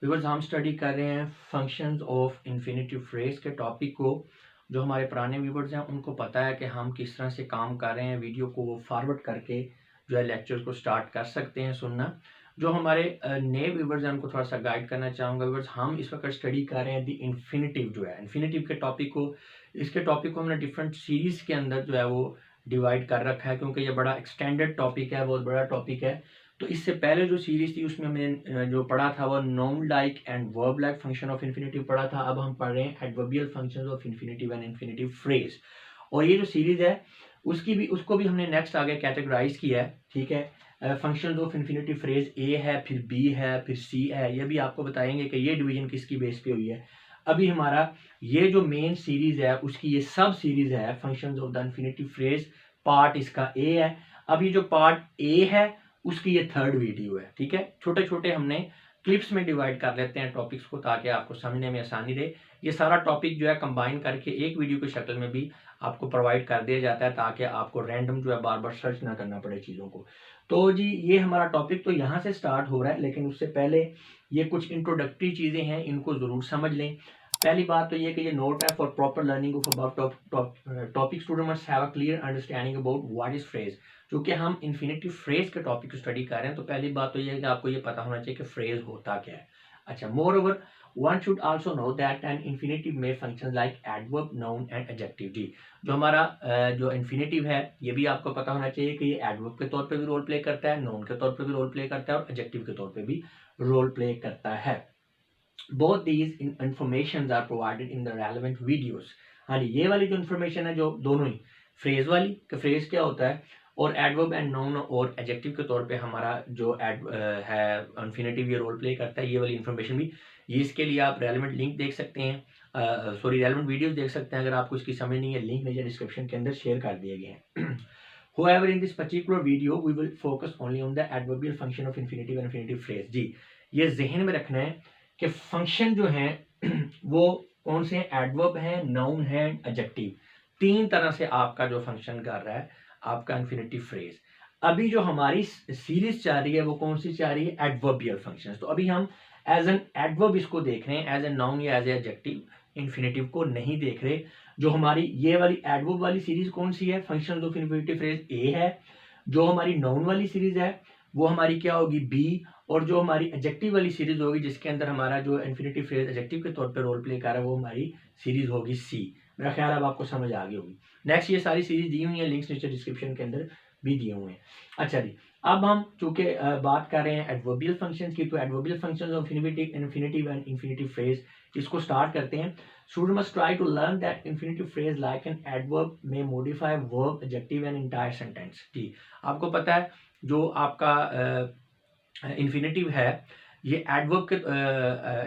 Viewers हम study कर रहे हैं फंक्शंस ऑफ इन्फिनेटिव फ्रेज के टॉपिक को। जो हमारे पुराने व्यूअर्स हैं उनको पता है कि हम किस तरह से काम कर रहे हैं, वीडियो को वो फॉरवर्ड करके जो है लेक्चर को स्टार्ट कर सकते हैं सुनना। जो हमारे नए व्यूअर्स हैं उनको थोड़ा सा गाइड करना चाहूँगा। व्यूअर्स हम इस वक्त स्टडी कर रहे हैं द इन्फिनेटिव, जो है इन्फिनेटिव के टॉपिक को। इसके टॉपिक को हमने डिफरेंट सीरीज के अंदर जो है वो डिवाइड कर रखा है, क्योंकि ये बड़ा एक्सटेंडेड टॉपिक है, बहुत बड़ा टॉपिक है। तो इससे पहले जो सीरीज थी उसमें हमने जो पढ़ा था वो noun like and verb like function of infinitive पढ़ा था। अब हम पढ़ रहे हैं adverbial functions of infinitive and infinitive phrase. और ये जो सीरीज है उसको भी हमने नेक्स्ट आगे कैटेगराइज किया है, ठीक है। फंक्शंस ऑफ इन्फिनेटिव फ्रेज ए है, फिर बी है, फिर सी है। ये भी आपको बताएंगे कि ये डिवीजन किसकी बेस पे हुई है। अभी हमारा ये जो मेन सीरीज है उसकी ये सब सीरीज है functions of the infinitive phrase. Part इसका ए है। अभी जो पार्ट ए है उसकी ये थर्ड वीडियो है, ठीक है। छोटे छोटे हमने क्लिप्स में डिवाइड कर लेते हैं टॉपिक्स को, ताकि आपको समझने में आसानी रहे। ये सारा टॉपिक जो है कंबाइन करके एक वीडियो की शक्ल में भी आपको प्रोवाइड कर दिया जाता है, ताकि आपको रैंडम जो है बार बार सर्च ना करना पड़े चीज़ों को। तो जी ये हमारा टॉपिक तो यहाँ से स्टार्ट हो रहा है, लेकिन उससे पहले ये कुछ इंट्रोडक्टरी चीज़ें हैं, इनको ज़रूर समझ लें। पहली बात तो ये कि ये नोट है for proper learning of about topic. Student must have a clear understanding about what is phrase. क्योंकि हम इन्फिनेटिव फ्रेज के टॉपिक को स्टडी कर रहे हैं, तो पहली बात तो ये है कि आपको ये पता होना चाहिए कि फ्रेज होता क्या है। अच्छा, moreover one should also know that an infinitive may function like adverb, noun and adjective. जी, जो हमारा जो इन्फिनेटिव है ये भी आपको पता होना चाहिए कि ये एडवर्ब के तौर पे भी रोल प्ले करता है, नाउन के तौर पे भी रोल प्ले करता है और एडजेक्टिव के तौर पे भी रोल प्ले करता है। Both these information are provided in the relevant videos. हाँ जी, ये वाली जो इन्फॉर्मेशन है, जो दोनों ही फ्रेज वाली कि फ्रेज क्या होता है, और एडवर्ब एंड नाउन और एडजेक्टिव के तौर पे हमारा जो है इन्फिनेटिव ये रोल प्ले करता है, ये वाली इन्फॉर्मेशन भी। ये इसके लिए आप रेलेवेंट लिंक देख सकते हैं, रेलेवेंट वीडियोस देख सकते हैं। अगर आपको इसकी समझ नहीं है, लिंक मेरे डिस्क्रिप्शन के अंदर शेयर कर दिए गए हैं। However, in this particular video, we will focus only on the adverbial function of infinitive and infinitive phrase। जी, ये जहन में रखना है कि फंक्शन जो है वो कौन से हैं, एडवर्ब है, नाउन है, एडजेक्टिव। तीन तरह से आपका जो फंक्शन कर रहा है आपका इन्फिनेटिव फ्रेज। अभी जो हमारी सीरीज चाह रही है वो कौन सी चाह रही है, एडवर्बियल फंक्शंस। तो अभी हम एज एन एडवर्ब इसको देख रहे हैं, एज एन नाउन या एज ए एडजेक्टिव इन्फिनेटिव को नहीं देख रहे। जो हमारी ये वाली एडवर्ब वाली सीरीज कौन सी है, फंक्शन ऑफ इन्फिनेटिव फ्रेज ए है। जो हमारी नाउन वाली सीरीज है वो हमारी क्या होगी, बी। और जो हमारी एडजेक्टिव वाली सीरीज होगी जिसके अंदर हमारा जो इन्फिनेटिव फ्रेज एडजेक्टिव के तौर पे रोल प्ले कर रहा है, वो हमारी सीरीज होगी सी। मेरा ख्याल अब आपको समझ आ गई होगी। नेक्स्ट, ये सारी सीरीज दी हुई है, लिंक्स नीचे डिस्क्रिप्शन के अंदर भी दिए हुए हैं। अच्छा जी, अब हम चूंकि बात कर रहे हैं एडवर्बियल फंक्शंस की, तो adverbial functions of infinitive and infinitive phrase, इसको स्टार्ट करते हैं। Student must try to learn that infinitive phrase like an adverb may modify verb, adjective and entire sentence। जी, आपको पता है जो आपका इन्फिनेटिव है, ये एडवर्ब के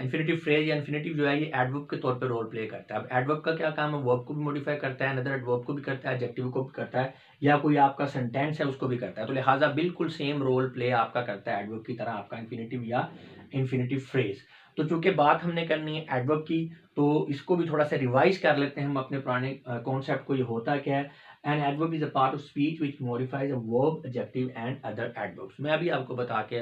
इन्फिनेटिव फ्रेज या इन्फिनेटिव जो है ये एडवर्ब के तौर पे रोल प्ले करता है। अब एडवर्ब का क्या काम है, वर्ब को भी मॉडिफाई करता है, अनदर एडवर्ब को भी करता है, एडजेक्टिव को भी करता है, या कोई आपका सेंटेंस है उसको भी करता है। तो लिहाजा बिल्कुल सेम रोल प्ले आपका करता है एडवर्ब की तरह आपका इन्फिनेटिव या इन्फिनेटिव फ्रेज। तो चूंकि बात हमने करनी है एडवर्ब की, तो इसको भी थोड़ा सा रिवाइज कर लेते हैं हम अपने पुराने कॉन्सेप्ट को। ये होता क्या है, an adverb is a part of speech which modifies a verb, adjective and other adverbs. मैं अभी आपको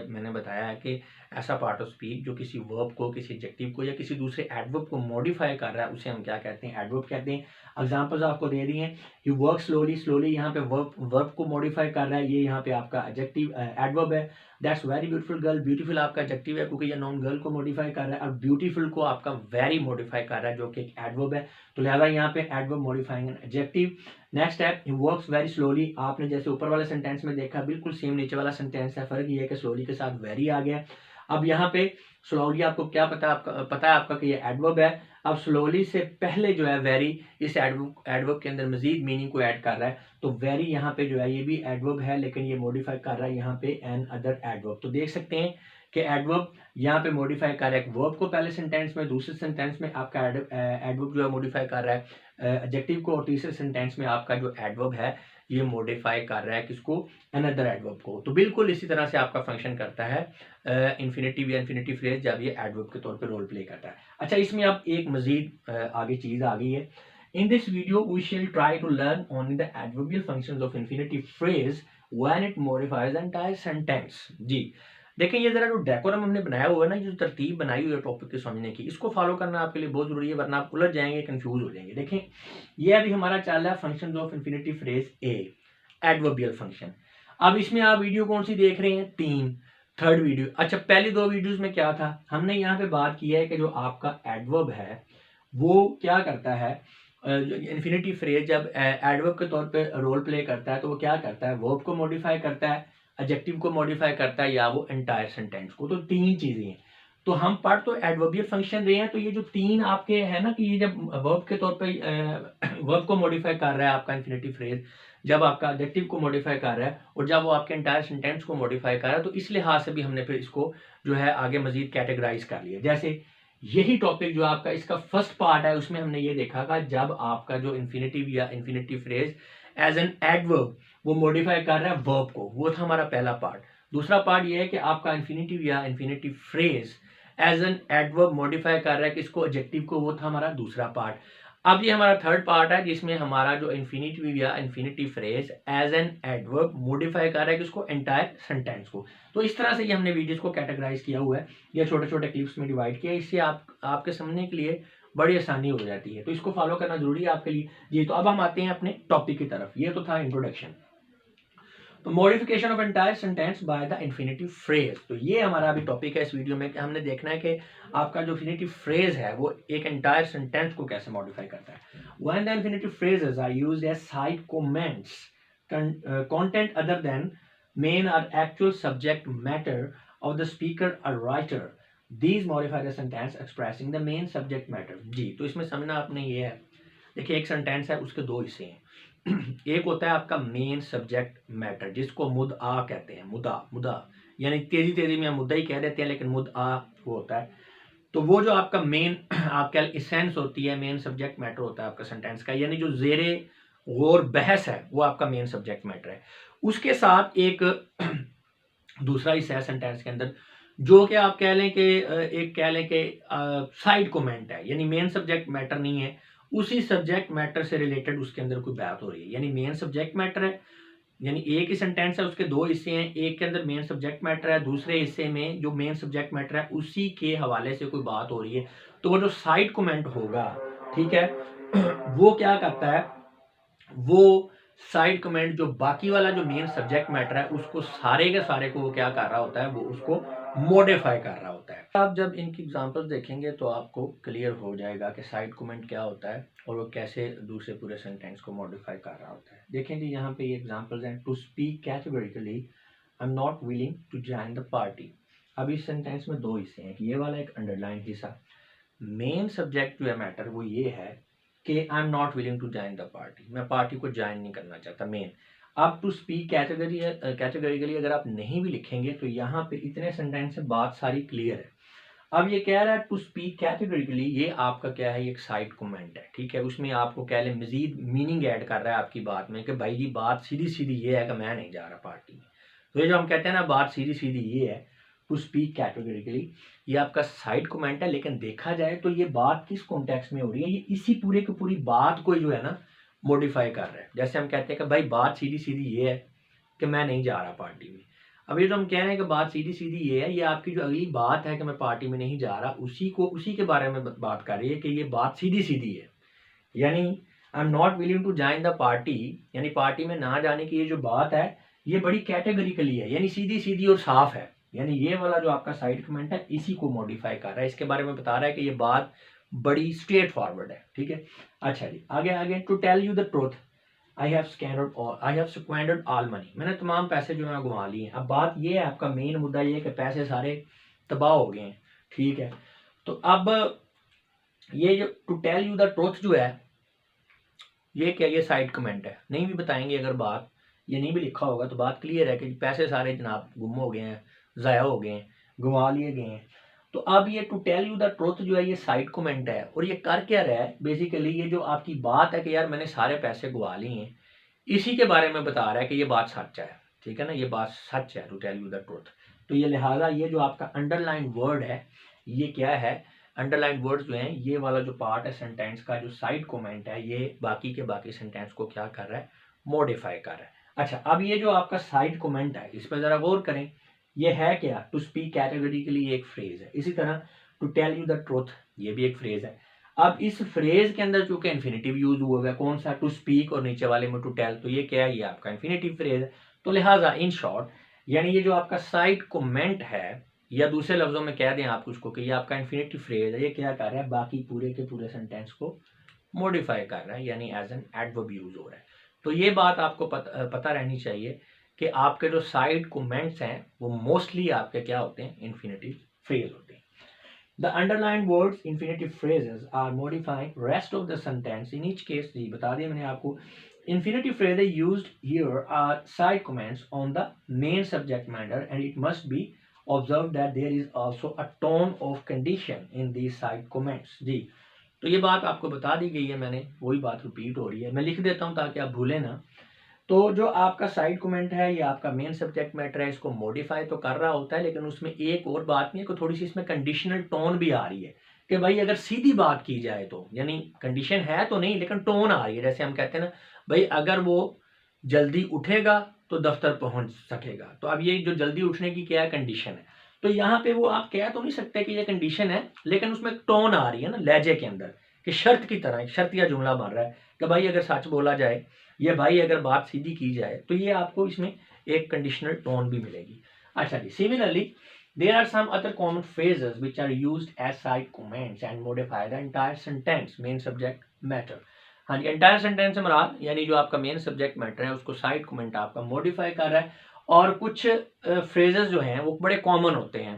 मैंने बताया है कि ऐसा पार्ट ऑफ स्पीच जो किसी वर्ब को, किसी एडजेक्टिव को या किसी दूसरे एडवर्ब को मॉडिफाई कर रहा है, उसे हम क्या कहते हैं, एडवर्ब कहते हैं। एग्जांपल्स आपको दे दी हैं, यू वर्क स्लोली। स्लोली यहाँ पे वर्ब को मॉडिफाई कर रहा है, ये यहाँ पे आपका एडजेक्टिव एडवर्ब है। That's very beautiful girl. Beautiful आपका एडजेक्टिव है, क्योंकि ये नॉन गर्ल को मॉडिफाई कर रहा है, और ब्यूटीफुल को आपका वेरी मॉडिफाई कर रहा है, जो कि एक एडवर्ब है। तो लिहाजा यहाँ पे adverb modifying an adjective. Next है, ही वर्क्स वेरी स्लोली। आपने जैसे ऊपर वाले सेंटेंस में देखा, बिल्कुल सेम नीचे वाला सेंटेंस है, फर्क ये है कि स्लोली के साथ वेरी आ गया। अब यहाँ पे स्लोली आपको क्या पता है आपका कि ये एडवर्ब है। अब स्लोली से पहले जो है वेरी, इस एडवर्ब के अंदर मजीद मीनिंग को ऐड कर रहा है। तो वेरी यहाँ पे जो है ये भी एडवर्ब है, लेकिन ये मॉडिफाई कर रहा है यहाँ पे एन अदर एडवर्ब। तो देख सकते हैं कि एडवर्ब यहाँ पे मॉडिफाई कर रहा है वर्ब को पहले सेंटेंस में, दूसरे सेंटेंस में आपका एडवर्ब जो है मॉडिफाई कर रहा है एडजेक्टिव को, और तीसरे सेंटेंस में आपका जो एडवर्ब है ये मॉडिफाई कर रहा है किसको, अनदर एडवर्ब को। तो बिल्कुल इसी तरह से आपका फंक्शन करता है इन्फिनेटिव या इन्फिनेटिव फ्रेज, जब ये एडवर्ब के तौर पे रोल प्ले करता है। अच्छा, इसमें अब एक मजीद आगे चीज आ गई है। In this video, we shall try to learn only the adverbial functions of infinitive phrase when it modifies the entire sentence। जी, देखिए ये जरा जो डेकोरम हमने बनाया हुआ है ना, ये जो तरतीब बनाई हुई है टॉपिक के समझने की, इसको फॉलो करना आपके लिए बहुत जरूरी है, वरना आप उलझ जाएंगे, कंफ्यूज हो जाएंगे। देखें ये अभी हमारा चल रहा है functions of infinitive phrase A, adverbial function. अब इसमें आप वीडियो कौन सी देख रहे हैं? 3, थर्ड वीडियो। अच्छा, पहली 2 वीडियोस में क्या था, हमने यहाँ पे बात की है कि जो आपका एडवर्ब है वो क्या करता है, इन्फिनिटिव फ्रेज जब एडवर्ब के तौर पे रोल प्ले करता है तो वो क्या करता है, वर्ब को मॉडिफाई करता है, एडजेक्टिव को मॉडिफाई करता है, या वो एंटायर सेंटेंस को। तो 3 चीजें हैं। तो हम पढ़ तो एडवर्बियल फंक्शन रहे हैं, तो ये जो 3 आपके है ना, कि ये जब वर्ब के तौर पे वर्ब को मॉडिफाई कर रहा है आपका इन्फिनिटिव फ्रेज, जब आपका एडजेक्टिव को मॉडिफाई कर रहा है, और जब वो आपके एंटायर सेंटेंस को मॉडिफाई कर रहा है, तो इस लिहाज से भी हमने फिर इसको जो है आगे मजीद कैटेगराइज कर लिया। जैसे यही टॉपिक जो आपका इसका फर्स्ट पार्ट है, उसमें हमने ये देखा था जब आपका जो इन्फिनिटिव या infinitive phrase as an adverb वो मॉडिफाई कर रहा है वर्ब को, वो था हमारा पहला पार्ट। दूसरा पार्ट ये है कि आपका इन्फिनिटिव या infinitive phrase as an adverb modify कर रहा है किसको, एडजेक्टिव को, वो था हमारा दूसरा पार्ट। अब ये हमारा थर्ड पार्ट है जिसमें हमारा जो इन्फिनिटिव या infinitive phrase as an adverb modify कर रहा है किसको, एंटायर सेंटेंस को। तो इस तरह से ये हमने वीडियोस को कैटेगराइज किया हुआ है, या छोटे छोटे क्लिप्स में डिवाइड किया, इससे आपके समझने के लिए बड़ी आसानी हो जाती है। तो इसको फॉलो करना जरूरी है आपके लिए जी। तो अब हम आते हैं अपने टॉपिक की तरफ। ये तो था इंट्रोडक्शन। तो modification of entire sentence by the infinitive phrase, तो ये हमारा अभी टॉपिक है इस वीडियो में कि हमने देखना है कि आपका जो इन्फिनिटिव फ्रेज है वो एक एंटायर सेंटेंस को कैसे मॉडिफाई करता है। When the infinitive phrases are used as side comments content other than main or actual subject matter of the speaker or writer, these modify the sentence expressing the main subject matter। जी, तो इसमें समझना आपने ये है, देखिए एक sentence है उसके 2 हिस्से हैं। एक होता है आपका मेन सब्जेक्ट मैटर, जिसको मुद्दा कहते हैं, मुद्दा यानी तेजी तेजी में हम मुद्दा ही कह देते हैं, लेकिन मुद्दा वो होता है। तो वो जो आपका मेन आपका इसेंस होती है, मेन सब्जेक्ट मैटर होता है आपका सेंटेंस का, यानी जो जेरे गौर बहस है वो आपका मेन सब्जेक्ट मैटर है। उसके साथ एक दूसरा हिस्सा है सेंटेंस के अंदर, जो कि आप कह लें कि एक कह लें कि साइड कमेंट है, यानी मेन सब्जेक्ट मैटर नहीं है, उसी सब्जेक्ट मैटर से रिलेटेड उसके अंदर कोई बात हो रही है। यानी मेन सब्जेक्ट मैटर है, यानी एक ही सेंटेंस है, उसके 2 हिस्से हैं, एक के अंदर मेन सब्जेक्ट मैटर है, दूसरे हिस्से में जो मेन सब्जेक्ट मैटर है उसी के हवाले से कोई बात हो रही है। तो वो जो साइड कमेंट होगा, ठीक है, वो क्या करता है, वो साइड कमेंट जो बाकी वाला जो मेन सब्जेक्ट मैटर है उसको सारे के सारे को वो क्या कर रहा होता है, वो उसको मॉडिफाई कर रहा होता है। आप जब इनकी एग्जांपल्स देखेंगे तो आपको क्लियर हो जाएगा कि साइड कमेंट क्या होता है और वो कैसे दूसरे पूरे सेंटेंस को मॉडिफाई कर रहा होता है। देखें जी, यहाँ पे ये एग्जांपल्स हैं। To speak categorically, I am not willing to join the party. अब इस सेंटेंस में 2 हिस्से हैं, ये वाला एक अंडरलाइन हिस्सा, मेन सब्जेक्ट जो है मैटर वो ये है कि I am not willing to join the party, मैं पार्टी को ज्वाइन नहीं करना चाहता, मेन। अब टू स्पीक कैटेगरिकली अगर आप नहीं भी लिखेंगे तो यहाँ पे इतने सेंटेंस से बात सारी क्लियर है। अब ये कह रहा है टू स्पीक कैटेगरिकली, ये आपका क्या है, एक साइड कमेंट है, ठीक है, उसमें आपको कह लें मजीद मीनिंग ऐड कर रहा है आपकी बात में कि भाई जी बात सीधी सीधी ये है कि मैं नहीं जा रहा पार्टी में। तो ये जो हम कहते हैं ना बात सीधी सीधी ये है, टू स्पीक कैटेगरिकली, ये आपका साइड कमेंट है। लेकिन देखा जाए तो ये बात किस कॉन्टेक्स्ट में हो रही है, ये इसी पूरे की पूरी बात को जो है ना मॉडिफाई कर रहा है। जैसे हम कहते हैं कि भाई बात सीधी सीधी ये है कि मैं नहीं जा रहा पार्टी में। अब ये तो हम कह रहे हैं कि बात सीधी सीधी ये है, ये आपकी जो अगली बात है कि मैं पार्टी में नहीं जा रहा, उसी के बारे में बात कर रही है कि ये बात सीधी सीधी है। यानी I am not willing to join the party, यानी पार्टी में ना जाने की ये जो बात है ये बड़ी कैटेगरिकली है, यानी सीधी सीधी और साफ है। यानी ये वाला जो आपका साइड कमेंट है इसी को मॉडिफाई कर रहा है, इसके बारे में बता रहा है कि ये बात बड़ी स्ट्रेट फॉरवर्ड है, ठीक है। अच्छा जी, आगे आगे, to tell you the truth, I have squandered all money, मैंने तमाम पैसे जो है घुमा लिए हैं। अब बात ये है, आपका मेन मुद्दा ये है कि पैसे सारे तबाह हो गए हैं, ठीक है। तो अब ये जो to tell you the truth जो है ये क्या, ये साइड कमेंट है, नहीं भी बताएंगे अगर बात, ये नहीं भी लिखा होगा तो बात क्लियर है कि पैसे सारे जनाब गुम हो गए हैं, ज़ाया हो गए हैं, गंवा लिए गए हैं। तो अब ये to tell you the truth जो है ये साइड कमेंट है, और ये कर क्या रहा है बेसिकली, ये जो आपकी बात है कि यार मैंने सारे पैसे गंवा लिए हैं, इसी के बारे में बता रहा है कि ये बात सच है, ठीक है ना, ये बात सच है, to tell you the truth. तो ये लिहाजा ये जो आपका अंडरलाइन वर्ड है ये क्या है, अंडरलाइन वर्ड्स जो हैं ये वाला जो पार्ट है सेंटेंस का, जो साइड कमेंट है, ये बाकी के बाकी सेंटेंस को क्या कर रहा है, मॉडिफाई कर रहा है। अच्छा, अब ये जो आपका साइड कमेंट है इस पर जरा गौर करें, ये है क्या? टू स्पीक कैटेगरिकली एक फ्रेज है। इसी तरह to tell you the truth, ये भी एक फ्रेज है। अब इस फ्रेज के अंदर चूंकि इन्फिनेटिव यूज हुआ है, कौन सा? टू स्पीक, और नीचे वाले में टू टेल, तो ये क्या है? ये आपका इन्फिनेटिव फ्रेज है। तो लिहाजा इन शॉर्ट, यानी ये जो आपका साइड कमेंट है, या दूसरे लफ्जों में कह दें आप उसको कि ये आपका इन्फिनेटिव फ्रेज है, ये क्या कर रहा है? बाकी पूरे के पूरे सेंटेंस को मॉडिफाई कर रहा है, यानी एज एन एडवर्ब यूज हो रहा है। तो ये बात आपको पता रहनी चाहिए कि आपके जो साइड कमेंट्स हैं वो मोस्टली आपके क्या होते हैं? इन्फिनेटिव फ्रेज होते हैं। The underlined words, infinitive phrases, are modifying rest of the sentence. In each case, जी बता दिया मैंने आपको, infinitive phrases used here are side comments on the main subject matter, and it must be observed that there is also a tone of condition in these side comments. जी, तो ये बात आपको बता दी गई है मैंने, वही बात रिपीट हो रही है, मैं लिख देता हूँ ताकि आप भूलें ना। तो जो आपका साइड कमेंट है या आपका मेन सब्जेक्ट मैटर है, इसको मॉडिफाई तो कर रहा होता है, लेकिन उसमें एक और बात नहीं है कि थोड़ी सी इसमें कंडीशनल टोन भी आ रही है कि भाई अगर सीधी बात की जाए तो, यानी कंडीशन है तो नहीं लेकिन टोन आ रही है। जैसे हम कहते हैं ना भाई, अगर वो जल्दी उठेगा तो दफ्तर पहुंच सकेगा, तो अब ये जो जल्दी उठने की क्या कंडीशन है, तो यहाँ पे वो आप कह तो नहीं सकते कि ये कंडीशन है, लेकिन उसमें टोन आ रही है ना लहजे के अंदर, कि शर्त की तरह शर्तिया जुमला बन रहा है कि भाई अगर सच बोला जाए, ये भाई अगर बात सीधी की जाए, तो ये आपको इसमें एक कंडीशनल टोन भी मिलेगी। अच्छा जी, similarly there are some other common phrases which are used as side comments and modify the entire sentence main subject matter। हाँ जी, एंटायर सेंटेंस से मुराद यानी जो आपका मेन सब्जेक्ट मैटर है उसको साइड कमेंट आपका मॉडिफाई कर रहा है। और कुछ फ्रेजेस जो हैं वो बड़े कॉमन होते हैं,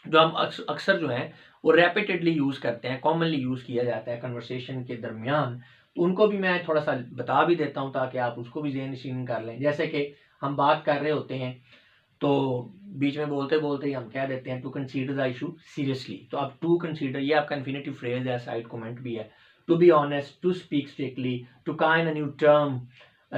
जो हम अक्सर जो हैं वो रेपिटेडली यूज करते हैं, कॉमनली यूज किया जाता है कन्वर्सेशन के दरमियान, तो उनको भी मैं थोड़ा सा बता भी देता हूँ ताकि आप उसको भी ज़हन-नशीन कर लें। जैसे कि हम बात कर रहे होते हैं तो बीच में बोलते बोलते ही हम कह देते हैं to consider the issue seriously, तो अब टू कंसीडर ये आपका इन्फिनेटिव फ्रेज है, साइड कमेंट भी है। To be honest, to speak strictly, to coin a new term,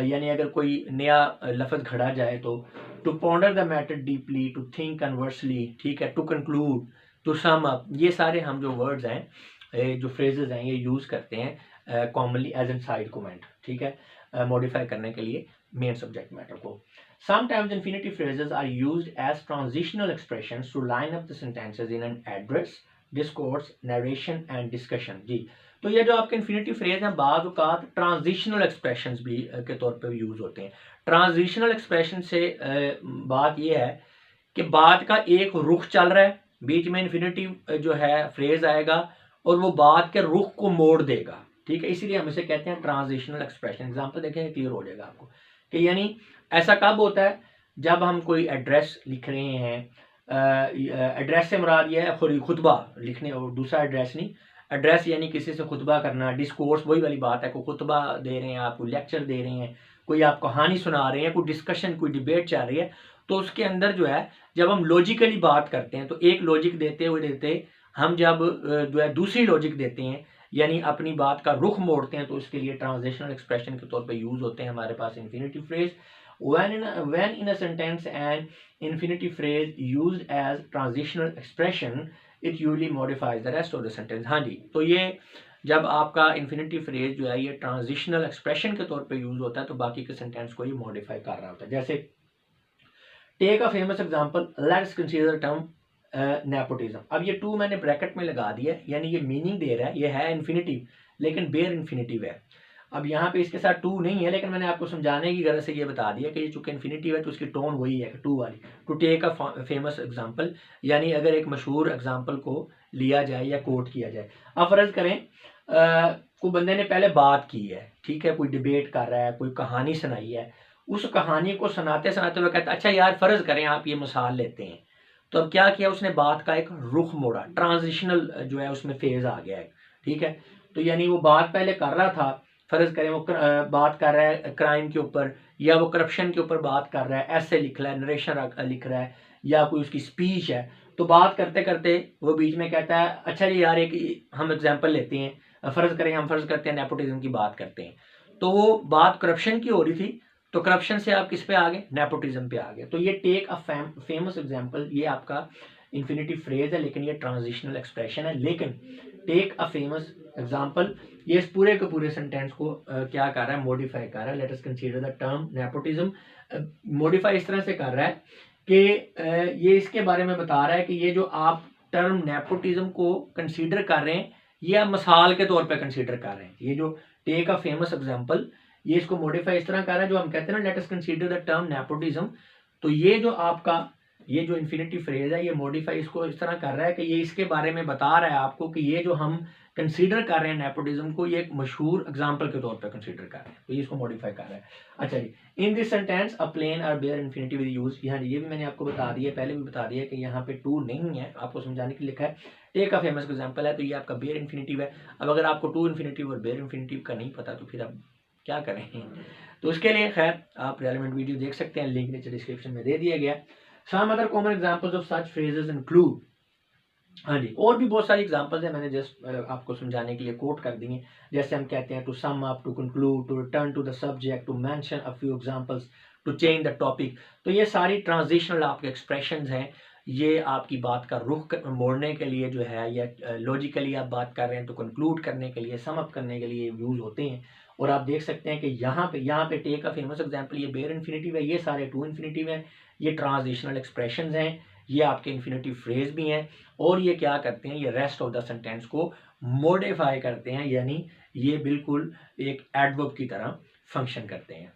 यानी अगर कोई नया लफ्ज घड़ा जाए तो to ponder the matter deeply, to think conversely, ठीक है, to conclude, to sum up, ये सारे हम जो वर्ड्स हैं, जो फ्रेजेस हैं, ये यूज करते हैं commonly as an side comment, ठीक है, मॉडिफाई करने के लिए मेन सब्जेक्ट मैटर को। Sometimes infinitive phrases are used as transitional expressions to line up the sentences in an address, discourse, narration and discussion। जी, तो ये जो आपके infinitive phrase हैं बाज़ औक़ात ट्रांजिशनल एक्सप्रेशंस भी के तौर पे यूज़ होते हैं। ट्रांजिशनल एक्सप्रेशन से बात ये है कि बात का एक रुख चल रहा है, बीच में इन्फिनेटिव जो है फ्रेज आएगा और वो बात के रुख को मोड़ देगा, ठीक है, इसीलिए हम इसे कहते हैं ट्रांजिशनल एक्सप्रेशन। एग्जाम्पल देखें, क्लियर हो जाएगा आपको कि यानी ऐसा कब होता है? जब हम कोई एड्रेस लिख रहे हैं, एड्रेस से मुराद ये है खुतबा लिखने, और दूसरा एड्रेस नहीं, एड्रेस यानी किसी से खुतबा करना, डिस्कोर्स वही वाली बात है, कोई खुतबा दे रहे हैं, आप कोई लेक्चर दे रहे हैं, कोई आप कहानी सुना रहे हैं, कोई डिस्कशन, कोई डिबेट चल रही है, तो उसके अंदर जो है जब हम लॉजिकली बात करते हैं तो एक लॉजिक देते हम जब जो है दूसरी लॉजिक देते हैं, यानी अपनी बात का रुख मोड़ते हैं, तो उसके लिए ट्रांजिशनल एक्सप्रेशन के तौर पे यूज होते हैं हमारे पास infinitive phrase. when in a sentence an infinitive phrase used as transitional expression, it usually modifies the rest of the sentence। हाँ जी, तो ये जब आपका इन्फिनेटिव फ्रेज जो है ये ट्रांजिशनल एक्सप्रेशन के तौर पे यूज होता है तो बाकी के सेंटेंस को ये मॉडिफाई कर रहा होता है। जैसे take a famous example, let's consider term nepotism. अब ये टू मैंने ब्रैकेट में लगा दिया, यानी ये मीनिंग दे रहा है, ये है इन्फिनेटिव लेकिन बेयर इन्फिनेटिव है। अब यहाँ पे इसके साथ टू नहीं है, लेकिन मैंने आपको समझाने की गरज से ये बता दिया कि ये चूंकि इन्फिनेटिव है तो उसकी टोन वही है टू वाली। To take a famous example, यानी अगर एक मशहूर एग्जांपल को लिया जाए या कोट किया जाए। अब फर्ज करें कोई बंदे ने पहले बात की है, ठीक है, कोई डिबेट कर रहा है, कोई कहानी सुनाई है, उस कहानी को सुनाते सुनाते वो कहता है अच्छा यार फर्ज करें आप ये मिसाल लेते हैं, तो अब क्या किया उसने, बात का एक रुख मोड़ा, ट्रांजिशनल जो है उसमें फेज आ गया है, ठीक है। तो यानी वो बात पहले कर रहा था, फर्ज करें वो बात कर रहा है क्राइम के ऊपर या वो करप्शन के ऊपर बात कर रहा है, ऐसे लिख रहा है, नरेशन लिख रहा है या कोई उसकी स्पीच है, तो बात करते करते वो बीच में कहता है अच्छा जी यार एक हम एग्जांपल लेते हैं, फर्ज करें हम फर्ज करते हैं नेपोटिज्म की बात करते हैं, तो वो बात करप्शन की हो रही थी, तो करप्शन से आप किस पे आ गए, नेपोटिज्म पे आ गए। तो ये टेक अ फेमस एग्जांपल, ये आपका इन्फिनेटिव फ्रेज है लेकिन ये ट्रांजिशनल एक्सप्रेशन है। लेकिन टेक अ फेमस एग्जांपल ये इस पूरे के पूरे सेंटेंस को क्या कर रहा है, मॉडिफाई कर रहा है। Let us consider the term nepotism. Modify इस तरह से कर रहा है कि ये इसके बारे में बता रहा है कि ये जो आप टर्म नेपोटिज्म को कंसीडर कर रहे हैं, ये आप मिसाल के तौर पे कंसीडर कर रहे हैं। ये जो टेक अ फेमस एग्जांपल, ये इसको मॉडिफाई इस तरह कर रहा है, जो हम कहते हैं ना let us consider the term nepotism, तो ये जो आपका ये जो इन्फिनेटिव फ्रेज है, ये मॉडिफाई इसको इस तरह कर रहा है कि ये इसके बारे में बता रहा है आपको कि ये जो हम कंसीडर कर रहे हैं नेपोटिज्म को, ये एक मशहूर एग्जांपल के तौर पे कंसीडर कर रहे हैं, तो ये इसको मॉडिफाई कर रहा है। अच्छा जी, in this sentence a plain or bare infinitive is use. यहाँ ये भी मैंने आपको बता दिया, पहले भी बता दिया कि यहाँ पे टू नहीं है, आपको समझाने के लिए लिखा है। टेक अ फेमस एग्जांपल है, तो ये आपका बेयर इन्फिनिटिव है। अब अगर आपको टू इन्फिनिटिव और बेयर इन्फिनिटिव का नहीं पता तो फिर आप क्या करें, तो उसके लिए खैर आप रेलेवेंट वीडियो देख सकते हैं, लिंक नीचे डिस्क्रिप्शन में दे दिया गया। Some other common examples of such phrases include, हाँ जी, और भी बहुत सारी एग्जांपल्स हैं, मैंने जस्ट आपको समझाने के लिए कोट कर दी हैं। जैसे हम कहते हैं to sum up, to conclude, to return to the subject, to mention a few examples, to change the topic. तो ये सारी ट्रांजिशनल आपके एक्सप्रेशंस हैं, ये आपकी बात का रुख मोड़ने के लिए जो है, या लॉजिकली आप बात कर रहे हैं तो कंक्लूड करने के लिए, सम अप करने के लिए यूज होते हैं। और आप देख सकते हैं कि यहाँ पे टेक अ फेमस एग्जांपल, ये बेयर इन्फिनिटिव है, ये सारे टू इन्फिनिटिव हैं, ये ट्रांजिशनल एक्सप्रेशंस हैं, ये आपके इन्फिनेटिव फ्रेज भी हैं, और ये क्या करते हैं, ये रेस्ट ऑफ द सेंटेंस को मॉडिफाई करते हैं, यानी ये बिल्कुल एक एडवर्ब की तरह फंक्शन करते हैं।